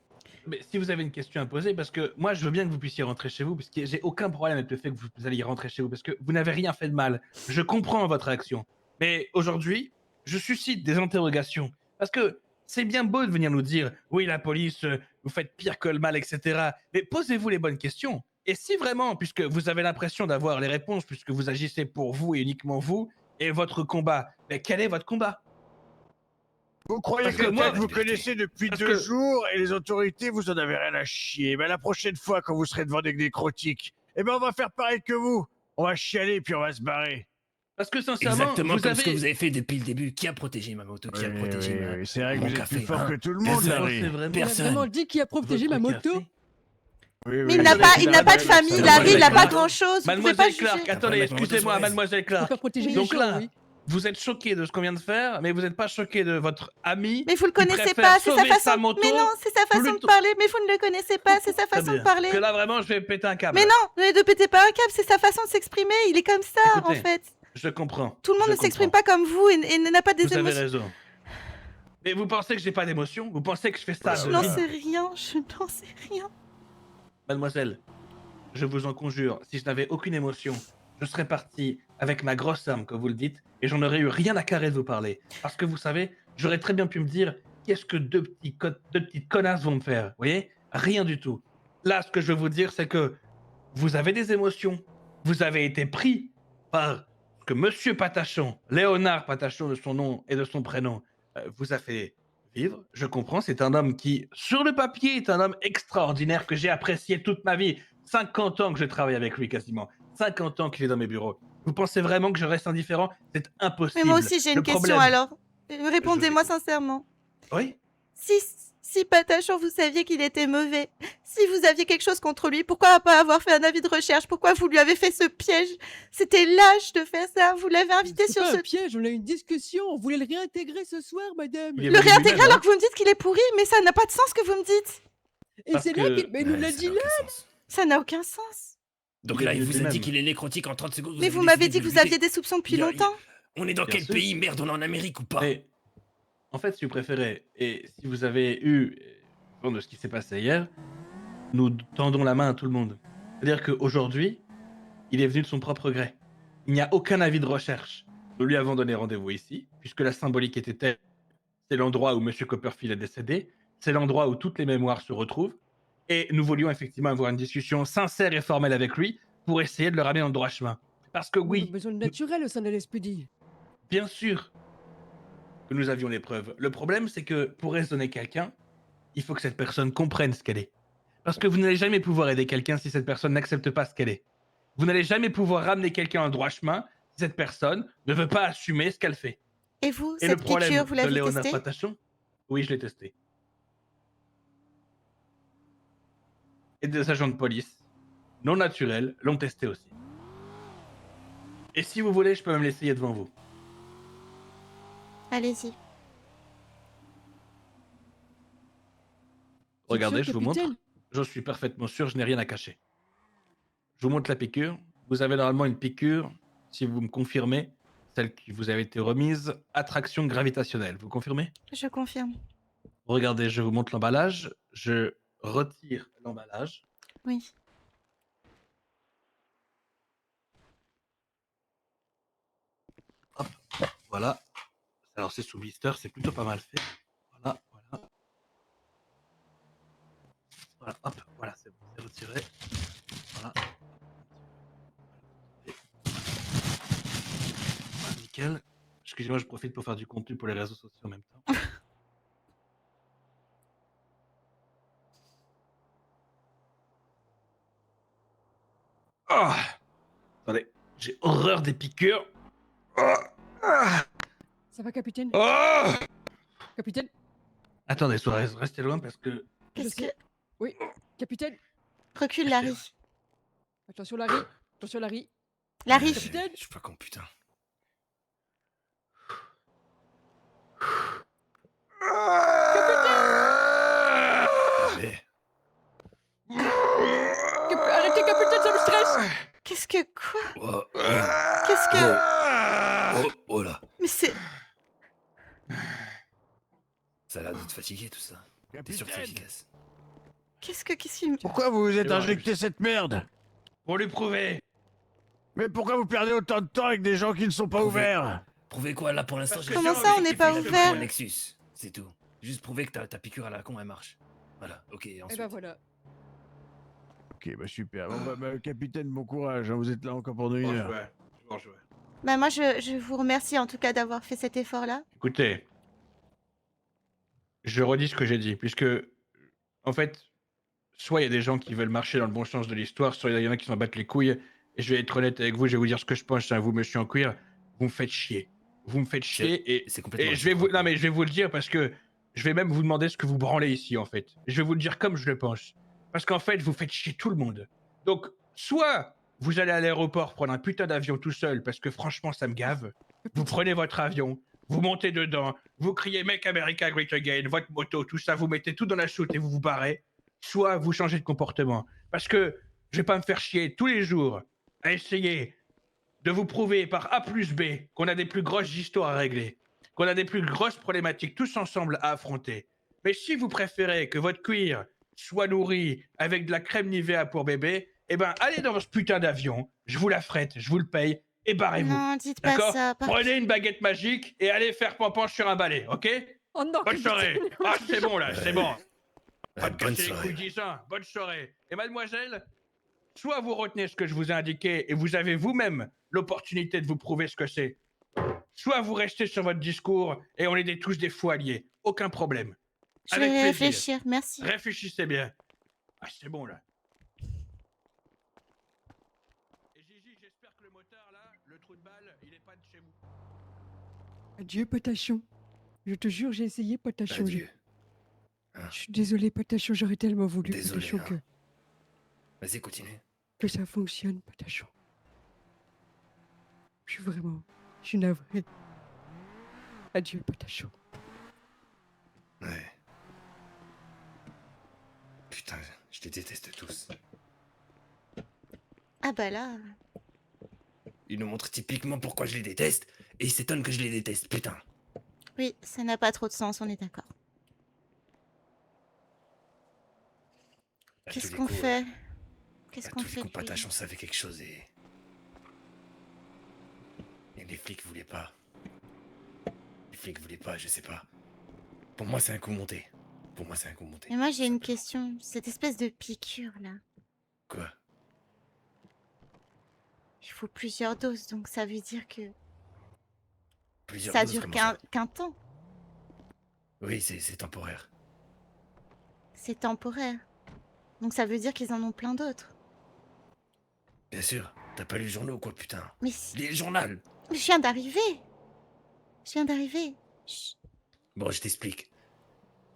si vous avez une question à poser, parce que moi je veux bien que vous puissiez rentrer chez vous, parce que j'ai aucun problème avec le fait que vous alliez rentrer chez vous, parce que vous n'avez rien fait de mal. Je comprends votre réaction. Mais aujourd'hui, je suscite des interrogations. Parce que c'est bien beau de venir nous dire, oui, la police, vous faites pire que le mal, etc. Mais posez-vous les bonnes questions. Et si vraiment, puisque vous avez l'impression d'avoir les réponses, puisque vous agissez pour vous et uniquement vous, et votre combat, mais quel est votre combat? Vous croyez Parce que quelqu'un moi- que vous connaissez depuis parce 2 que- jours et les autorités, vous en avez rien à chier. Ben, la prochaine fois, quand vous serez devant des nécrotiques, eh ben, on va faire pareil que vous. On va chialer puis on va se barrer. Parce que sincèrement, Exactement vous comme ce que avez... vous avez fait depuis le début. Qui a protégé ma moto? Qui a protégé ma... C'est vrai que mon vous êtes café, plus fort hein? que tout le monde, Personne. Larry. C'est vraiment- Il a Personne. vraiment dit qui a protégé ma Votre moto. café. Mais il n'a pas de famille, ça, Larry, il n'a pas Mademoiselle grand-chose. Vous pouvez pas Mademoiselle juger. Clark, attendez, mettre ma moto excusez-moi, sur l'aise. mademoiselle Je Clark. préfère protéger les Donc gens, là, oui. vous êtes choqué de ce qu'on vient de faire, mais vous n'êtes pas choqué de votre ami. Mais vous le qui connaissez préfère pas, c'est sa sauver façon. sa moto Mais non, c'est sa façon de plutôt- parler. Mais vous ne le connaissez pas, c'est sa Très façon de bien. parler. Que là, vraiment, je vais péter un câble. Mais non, mais ne pétez pas un câble, c'est sa façon de s'exprimer. Il est comme ça, Écoutez, en fait. Je comprends. Tout le monde je ne s'exprime comprends. pas comme vous et n'a pas des Vous avez émotions. raison. Mais vous pensez que j'ai pas d'émotion? Vous pensez que je fais ça Je de n'en vide? sais rien, je n'en sais rien. Mademoiselle, je vous en conjure, si je n'avais aucune émotion, je serais parti avec ma grosse arme, comme vous le dites, et j'en aurais eu rien à carrer de vous parler. Parce que vous savez, j'aurais très bien pu me dire, qu'est-ce que deux petites connasses vont me faire? Vous voyez? Rien du tout. Là, ce que je veux vous dire, c'est que vous avez des émotions. Vous avez été pris par ce que Monsieur Patachon, Léonard Patachon de son nom et de son prénom, vous a fait vivre. Je comprends, c'est un homme qui, sur le papier, est un homme extraordinaire que j'ai apprécié toute ma vie. 50 ans que je travaille avec lui quasiment. 50 ans qu'il est dans mes bureaux. Vous pensez vraiment que je reste indifférent? C'est impossible. Mais moi aussi, j'ai Le une question problème- alors. Répondez-moi sincèrement. Oui? Si Patachon, vous saviez qu'il était mauvais, si vous aviez quelque chose contre lui, pourquoi pas avoir fait un avis de recherche? Pourquoi vous lui avez fait ce piège? C'était lâche de faire ça. Vous l'avez invité C'est sur pas ce... un piège, on a eu une discussion. On voulait le réintégrer ce soir, madame. Il est Le venu réintégrer lui-même, alors hein. que vous me dites qu'il est pourri, mais ça n'a pas de sens ce que vous me dites. Et Parce c'est là que- qu'il... Mais il nous l'a Ouais, dit ça là. n'a aucun sens. Ça n'a aucun sens. Donc Il est là, il venu vous a dit lui-même. qu'il est nécrotique en 30 secondes. Mais avez vous m'avez décidé dit de que le vous aviez buter. des soupçons depuis Il y a- longtemps. On est dans Bien quel sûr. pays? Merde, on est en Amérique ou pas? Mais, en fait, si vous préférez, et si vous avez eu, bon, de ce qui s'est passé hier, nous tendons la main à tout le monde. C'est-à-dire qu'aujourd'hui, il est venu de son propre gré. Il n'y a aucun avis de recherche. Nous lui avons donné rendez-vous ici, puisque la symbolique était telle. C'est l'endroit où M. Copperfield est décédé. C'est l'endroit où toutes les mémoires se retrouvent. Et nous voulions effectivement avoir une discussion sincère et formelle avec lui pour essayer de le ramener dans le droit chemin. Parce que On a oui, besoin de naturel au sein de l'SPD. bien sûr que nous avions les preuves. Le problème, c'est que pour raisonner quelqu'un, il faut que cette personne comprenne ce qu'elle est. Parce que vous n'allez jamais pouvoir aider quelqu'un si cette personne n'accepte pas ce qu'elle est. Vous n'allez jamais pouvoir ramener quelqu'un en droit chemin si cette personne ne veut pas assumer ce qu'elle fait. Et vous, Et le cette problème piqûre, vous de l'avez Léonard testée? Patachon, oui, je l'ai testé. Et des agents de police non naturels l'ont testé aussi. Et si vous voulez, je peux même l'essayer devant vous. Allez-y. Regardez, sûr, je vous montre. capitaine? Je suis parfaitement sûr, je n'ai rien à cacher. Je vous montre la piqûre. Vous avez normalement une piqûre, si vous me confirmez, celle qui vous avait été remise, attraction gravitationnelle. Vous confirmez? Je confirme. Regardez, je vous montre l'emballage. Je retire l'emballage. Oui. Hop, voilà. Alors c'est sous blister, c'est plutôt pas mal fait. Voilà, voilà. Voilà, hop, voilà, c'est bon, c'est retiré. Voilà. Voilà, nickel. Excusez-moi, je profite pour faire du contenu pour les réseaux sociaux en même temps. Oh. Attendez, j'ai horreur des piqûres. Oh. Ah. Ça va, capitaine? Oh. Capitaine? Attendez, Suarez, restez loin parce que... Qu'est-ce Je que... sais. Oui, capitaine? Recule, Larry. Attention, Larry. Attention, Larry. Larry. Capitaine? Je suis pas con, putain. Arrêtez, capitaine, ça me stresse! Qu'est-ce que... Quoi? Oh, Qu'est-ce que... oh, oh là. Mais c'est... Ça a l'air de te fatiguer tout ça. T'es sûr que c'est Capitaine, efficace? Qu'est-ce qu'il me... pourquoi vous vous êtes C'est bon, injecté cette merde? Pour lui prouver. Mais pourquoi vous perdez autant de temps avec des gens qui ne sont pas Prouver. ouverts? Prouver quoi là pour l'instant? Parce que Comment j'ai ça, envie on n'est qu'il pas fasse le ouvert? point. Nexus, c'est tout. Juste prouver que ta piqûre à la con elle marche. Voilà, ok, Et ensuite. ben voilà. Ok, bah super. Bon, bah, capitaine, bon courage, hein, vous êtes là encore pendant une Bon heure. jouet. Bon jouet. Bah moi, je vous remercie en tout cas d'avoir fait cet effort-là. Écoutez, je redis ce que j'ai dit, puisque, en fait, soit il y a des gens qui veulent marcher dans le bon sens de l'histoire, soit il y en a qui s'en battent les couilles, et je vais être honnête avec vous, je vais vous dire ce que je pense, hein, vous, monsieur en cuir, vous me faites chier. Vous me faites chier, et, C'est complètement et je vais vous... réciproque. Non, mais je vais vous le dire, parce que je vais même vous demander ce que vous branlez ici, en fait. Je vais vous le dire comme je le pense. Parce qu'en fait, vous faites chier tout le monde. Donc, soit vous allez à l'aéroport prendre un putain d'avion tout seul, parce que franchement, ça me gave. Vous prenez votre avion, vous montez dedans, vous criez Make America Great Again, votre moto, tout ça, vous mettez tout dans la soute et vous vous barrez. Soit vous changez de comportement. Parce que je vais pas me faire chier tous les jours à essayer de vous prouver par A plus B qu'on a des plus grosses histoires à régler, qu'on a des plus grosses problématiques tous ensemble à affronter. Mais si vous préférez que votre cuir soit nourri avec de la crème Nivea pour bébé, eh ben allez dans ce putain d'avion, je vous la frette, je vous le paye, et barrez-vous. Non, dites pas D'accord? ça. Prenez une baguette magique et allez faire pampan sur un balai, ok? Oh non, Bonne soirée. capitaine. Ah, c'est bon là, c'est bon. Pas de Bonne casser les soirée. couilles 10 ans. Bonne soirée. Et mademoiselle, soit vous retenez ce que je vous ai indiqué et vous avez vous-même l'opportunité de vous prouver ce que c'est, soit vous restez sur votre discours et on est tous des fous alliés. Aucun problème. Je Avec vais plaisir. réfléchir, merci. Réfléchissez bien. Ah, c'est bon là. Et Gigi, j'espère que le motard là, le trou de balle, il est pas de chez vous. Adieu, Patachon. Je te jure, j'ai essayé, Patachon. Adieu. Je suis désolé, Patachon, j'aurais tellement voulu, Désolé, Patachon, hein. Vas-y, continue. que ça fonctionne, Patachon. Je suis navré. Adieu, Patachon. Ouais. Putain, je les déteste tous. Ah bah là... Ils nous montrent typiquement pourquoi je les déteste, et ils s'étonnent que je les déteste, putain. Oui, ça n'a pas trop de sens, on est d'accord. À Qu'est-ce tous les qu'on coups, fait? Qu'est-ce à qu'on tous les fait coups, de lui? Patachon savait quelque chose et les flics voulaient pas. Les flics voulaient pas, je sais pas. Pour moi, c'est un coup monté. Pour moi, c'est un coup monté. Mais moi j'ai une question. Cette espèce de piqûre là, Quoi? il faut plusieurs doses, donc ça veut dire que Plusieurs ça doses, dure comment ça? qu'un temps. Oui, c'est temporaire. C'est temporaire. Donc ça veut dire qu'ils en ont plein d'autres. Bien sûr. T'as pas lu le journal ou quoi, putain? Mais si... Lis le journal! Je viens d'arriver. Je viens d'arriver. Chut. Bon, je t'explique.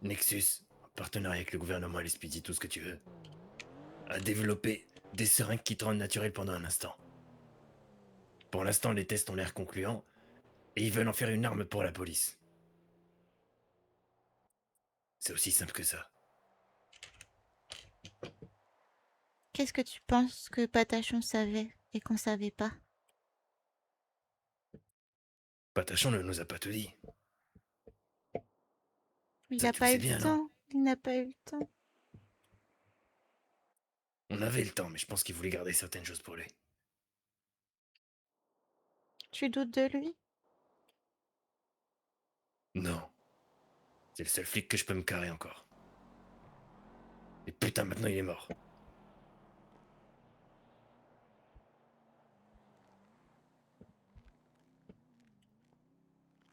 Nexus, en partenariat avec le gouvernement et les Speedy, tout ce que tu veux, a développé des seringues qui te rendent naturel pendant un instant. Pour l'instant, les tests ont l'air concluants, et ils veulent en faire une arme pour la police. C'est aussi simple que ça. Qu'est-ce que tu penses que Patachon savait et qu'on savait pas? Patachon ne nous a pas tout dit. Il Ça, n'a tu le pas sais eu bien, le non? temps. Il n'a pas eu le temps. On avait le temps, mais je pense qu'il voulait garder certaines choses pour lui. Tu doutes de lui? Non. C'est le seul flic que je peux me carrer encore. Et putain, maintenant il est mort.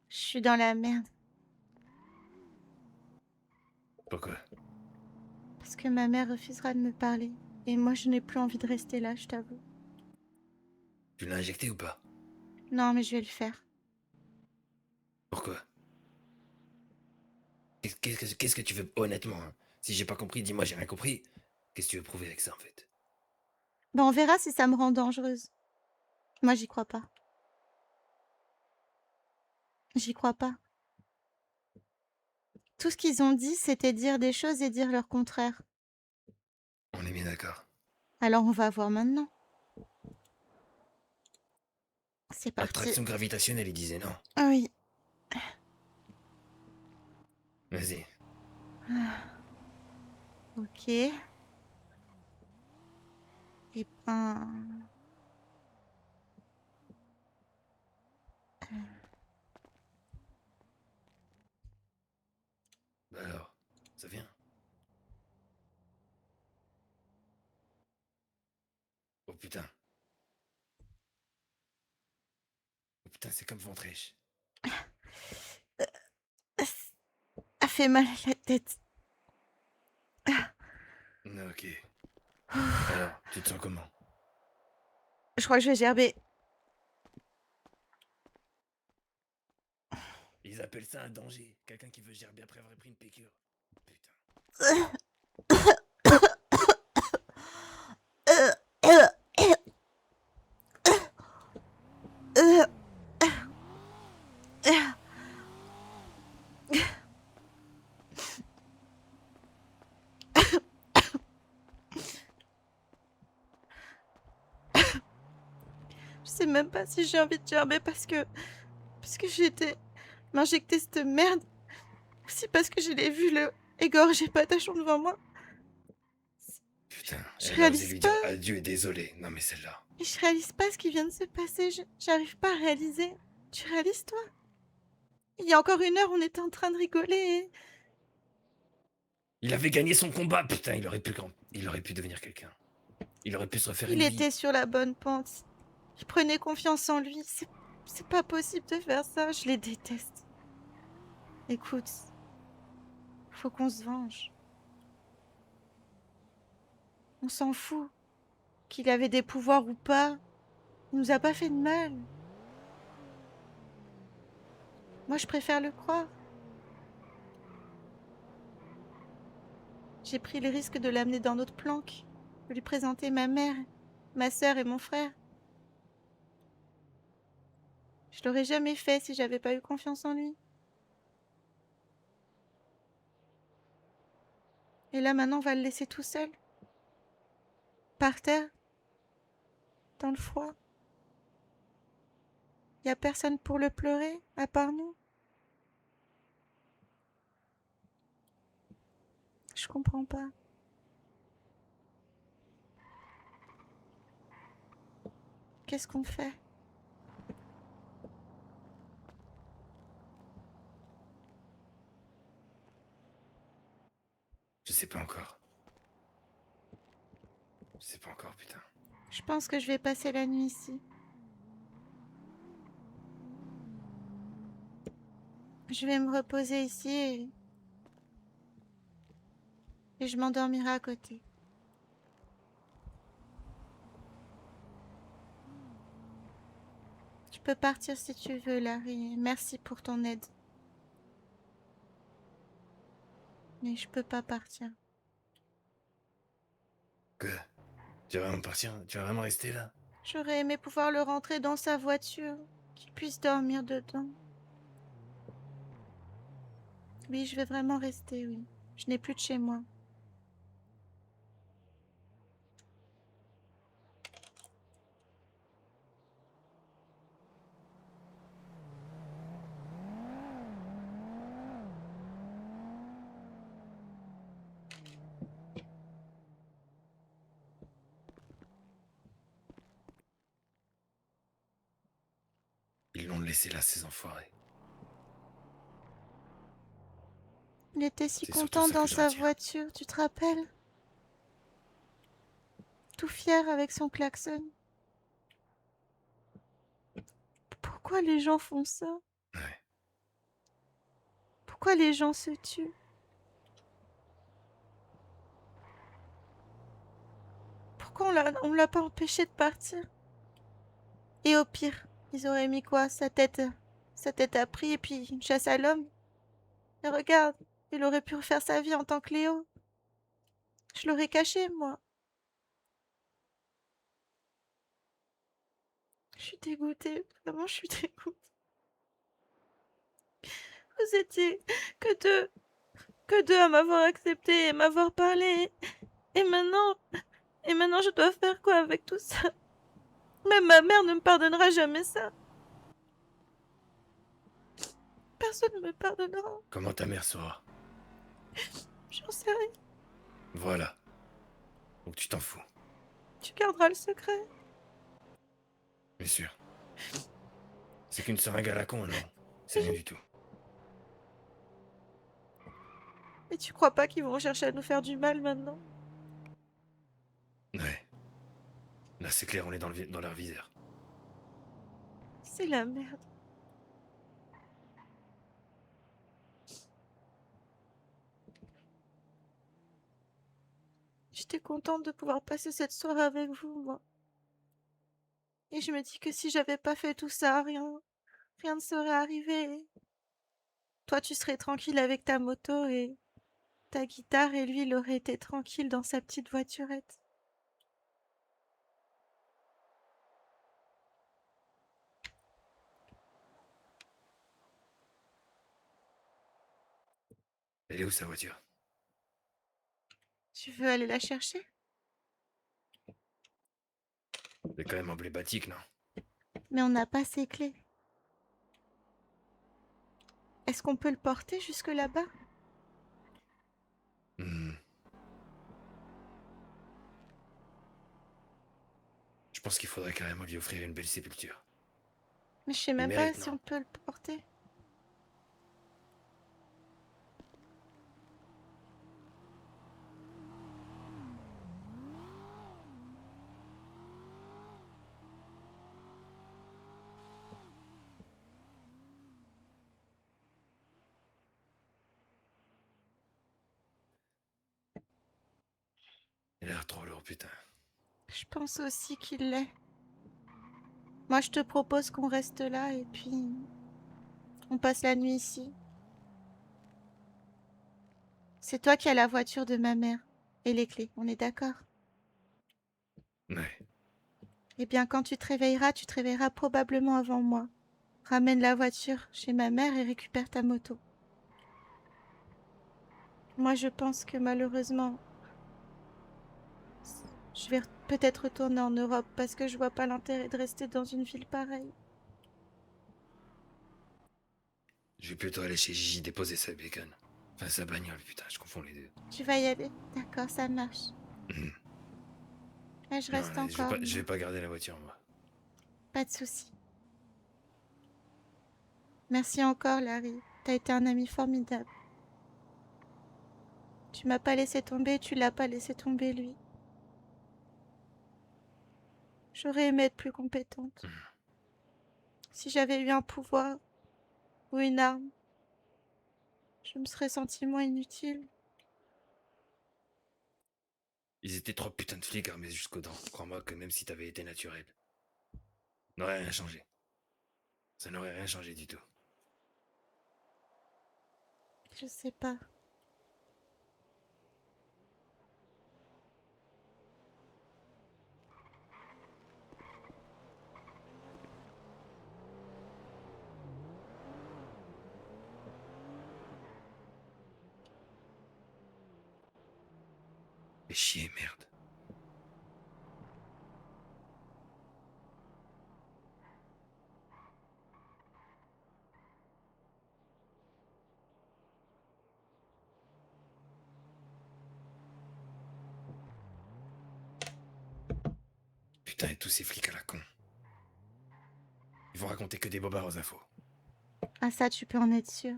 Je suis dans la merde. Pourquoi? Parce que ma mère refusera de me parler. Et moi, je n'ai plus envie de rester là, je t'avoue. Tu l'as injecté ou pas? Non, mais je vais le faire. Pourquoi? Qu'est-ce que tu veux, honnêtement, hein? Si j'ai pas compris, dis-moi, j'ai rien compris. Qu'est-ce que tu veux prouver avec ça, en fait? Ben, on verra si ça me rend dangereuse. Moi, j'y crois pas. J'y crois pas. Tout ce qu'ils ont dit, c'était dire des choses et dire leur contraire. On est bien d'accord. Alors, on va voir maintenant. C'est parti. Attraction gravitationnelle, il disait non. Ah oui. Vas-y. Ok. Et ben... Bah alors, ça vient. Oh putain. Oh putain, c'est comme Ventrèche. Ça fait mal à la tête. Ok. Alors, tu te sens comment? Je crois que je vais gerber. Ils appellent ça un danger. Quelqu'un qui veut gerber après avoir pris une piqûre. Putain. Je sais même pas si j'ai envie de gerber parce que j'ai été m'injecter cette merde. C'est parce que je l'ai vu le égorger Patachon devant moi. Putain, Je elle a osé réalise lui pas. dire adieu et désolé. Non mais celle-là. Et je réalise pas ce qui vient de se passer. J'arrive pas à réaliser. Tu réalises, toi? Il y a encore 1 heure, on était en train de rigoler et... Il avait gagné son combat. Putain, il aurait pu devenir quelqu'un. Il aurait pu se refaire Il une vie. était sur la bonne pente. Il prenait confiance en lui. C'est pas possible de faire ça. Je les déteste. Écoute, faut qu'on se venge. On s'en fout. Qu'il avait des pouvoirs ou pas, il nous a pas fait de mal. Moi, je préfère le croire. J'ai pris le risque de l'amener dans notre planque, de lui présenter ma mère, ma sœur et mon frère. Je l'aurais jamais fait si j'avais pas eu confiance en lui. Et là, maintenant, on va le laisser tout seul. Par terre. Dans le froid. Y a personne pour le pleurer, à part nous. Je comprends pas. Qu'est-ce qu'on fait? Je sais pas encore. Je sais pas encore, putain. Je pense que je vais passer la nuit ici. Je vais me reposer ici et je m'endormirai à côté. Tu peux partir si tu veux, Larry. Merci pour ton aide. Mais je peux pas partir. Que? Tu vas vraiment partir? Tu vas vraiment rester là? J'aurais aimé pouvoir le rentrer dans sa voiture, qu'il puisse dormir dedans. Oui, je vais vraiment rester, oui. Je n'ai plus de chez moi. Ils l'ont laissé là, ces enfoirés. Il était si C'est surtout content ça dans que je sa retiens. voiture, tu te rappelles? Tout fier avec son klaxon. Pourquoi les gens font ça? Ouais. Pourquoi les gens se tuent? Pourquoi on l'a pas empêché de partir? Et au pire, ils auraient mis quoi? Sa tête a pris et puis une chasse à l'homme. Et regarde, il aurait pu refaire sa vie en tant que Léo. Je l'aurais caché, moi. Je suis dégoûtée. Vraiment, je suis dégoûtée. Vous étiez que deux à m'avoir accepté et m'avoir parlé. Et maintenant je dois faire quoi avec tout ça? Même ma mère ne me pardonnera jamais ça. Personne ne me pardonnera. Comment ta mère saura? J'en sais rien. Voilà. Donc tu t'en fous. Tu garderas le secret. Bien sûr. C'est qu'une seringue à la con, non? C'est rien du tout. Et tu crois pas qu'ils vont chercher à nous faire du mal maintenant? Ouais. Là, c'est clair, on est dans leur viseur. C'est la merde. J'étais contente de pouvoir passer cette soirée avec vous, moi. Et je me dis que si j'avais pas fait tout ça, rien ne serait arrivé. Toi, tu serais tranquille avec ta moto et ta guitare, et lui, il aurait été tranquille dans sa petite voiturette. Elle est où sa voiture? Tu veux aller la chercher? Elle est quand même emblématique, non? Mais on n'a pas ses clés. Est-ce qu'on peut le porter jusque là-bas? Je pense qu'il faudrait carrément lui offrir une belle sépulture. Mais je sais même pas si on peut le porter. Il a l'air trop lourd, putain. Je pense aussi qu'il l'est. Moi, je te propose qu'on reste là et puis on passe la nuit ici. C'est toi qui as la voiture de ma mère et les clés, on est d'accord? Ouais. Eh bien, quand tu te réveilleras probablement avant moi. Ramène la voiture chez ma mère et récupère ta moto. Moi, je pense que malheureusement, je vais peut-être retourner en Europe parce que je vois pas l'intérêt de rester dans une ville pareille. Je vais plutôt aller chez Gigi déposer sa bacon. Enfin, sa bagnole, putain, je confonds les deux. Tu vas y aller? D'accord, ça marche. Là, je reste Non, encore. je vais pas garder la voiture, moi. Pas de souci. Merci encore, Larry. T'as été un ami formidable. Tu m'as pas laissé tomber, tu l'as pas laissé tomber, lui. J'aurais aimé être plus compétente. Si j'avais eu un pouvoir ou une arme, je me serais sentie moins inutile. Ils étaient trop putains de flics armés jusqu'aux dents. Crois-moi que même si t'avais été naturel, n'aurait rien changé. Ça n'aurait rien changé du tout. Je sais pas. Fais chier, merde. Putain, et tous ces flics à la con. Ils vont raconter que des bobards aux infos. Ah ça, tu peux en être sûr.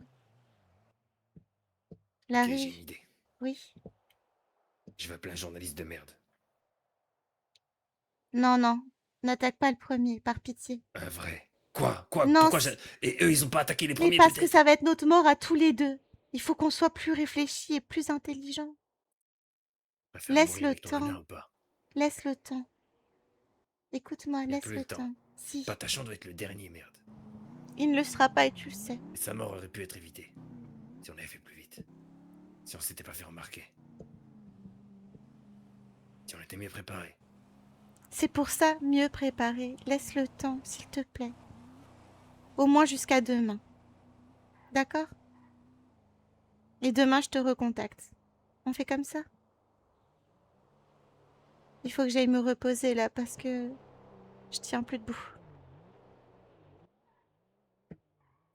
Ok, Larry. j'ai une idée. Oui. Je vais appeler un journaliste de merde. Non, non. N'attaque pas le premier, par pitié. Un vrai. Quoi? Quoi? Non, Pourquoi Et eux, ils ont pas attaqué les premiers, mais parce que peut-être? ça va être notre mort à tous les deux. Il faut qu'on soit plus réfléchi et plus intelligent. Préfère Laisse mourir le avec ton honneur temps. ou pas? Laisse le temps. Écoute-moi, Y a laisse plus le le temps. temps. Si. Patachon doit être le dernier, merde. Il ne le sera pas et tu le sais. Et sa mort aurait pu être évitée. Si on avait fait plus vite. Si on s'était pas fait remarquer. Si on était mieux préparé. C'est pour ça, mieux préparé. Laisse le temps, s'il te plaît. Au moins jusqu'à demain. D'accord? Et demain, je te recontacte. On fait comme ça? Il faut que j'aille me reposer là parce que je tiens plus debout.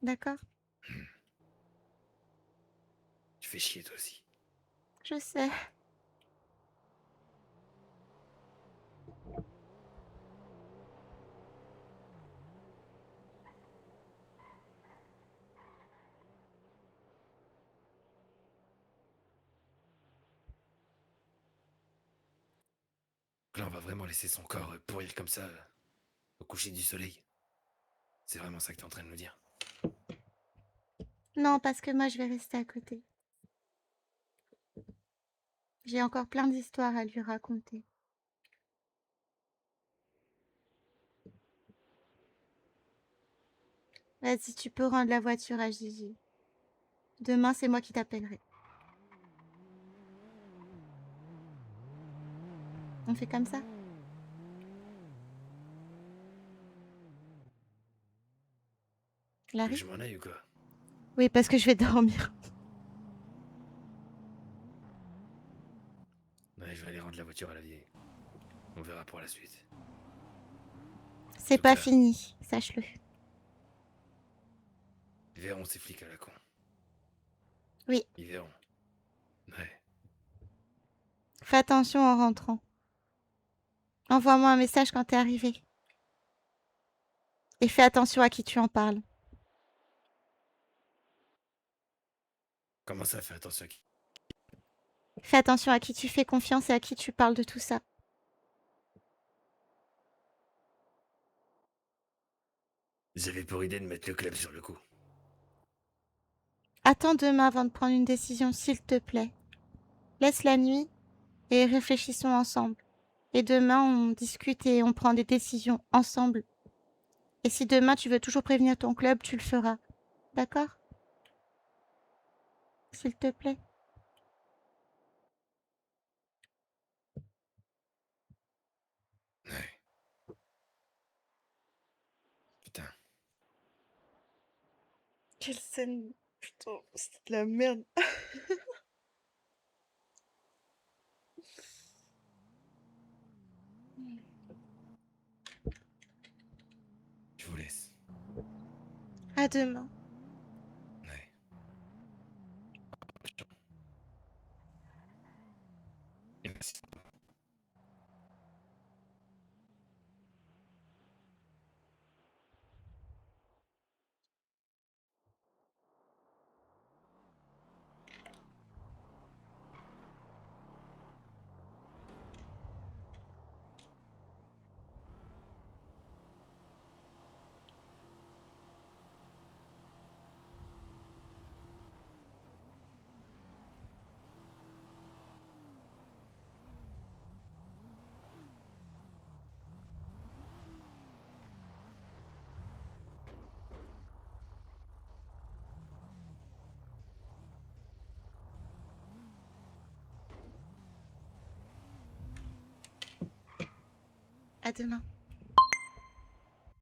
D'accord? Tu fais chier toi aussi. Je sais. Là, on va vraiment laisser son corps pourrir comme ça, au coucher du soleil. C'est vraiment ça que t'es en train de nous dire? Non, parce que moi, je vais rester à côté. J'ai encore plein d'histoires à lui raconter. Vas-y, tu peux rendre la voiture à Gigi. Demain, c'est moi qui t'appellerai. On fait comme ça? Tu veux que Larry? je m'en aille ou quoi? Oui, parce que je vais dormir. Ouais, je vais aller rendre la voiture à la vieille. On verra pour la suite. C'est tout pas cas- fini, sache-le. Ils verront ces flics à la con. Oui. Ils verront. Ouais. Fais attention en rentrant. Envoie-moi un message quand t'es arrivé. Et fais attention à qui tu en parles. Comment ça, fais attention à qui? Fais attention à qui tu fais confiance et à qui tu parles de tout ça. J'avais pour idée de mettre le club sur le coup. Attends demain avant de prendre une décision, s'il te plaît. Laisse la nuit et réfléchissons ensemble. Et demain, on discute et on prend des décisions ensemble. Et si demain, tu veux toujours prévenir ton club, tu le feras. D'accord? S'il te plaît. Ouais. Putain. Quelle scène. Putain, c'est de la merde. Je vous laisse. À demain. Ouais. Et merci. À demain.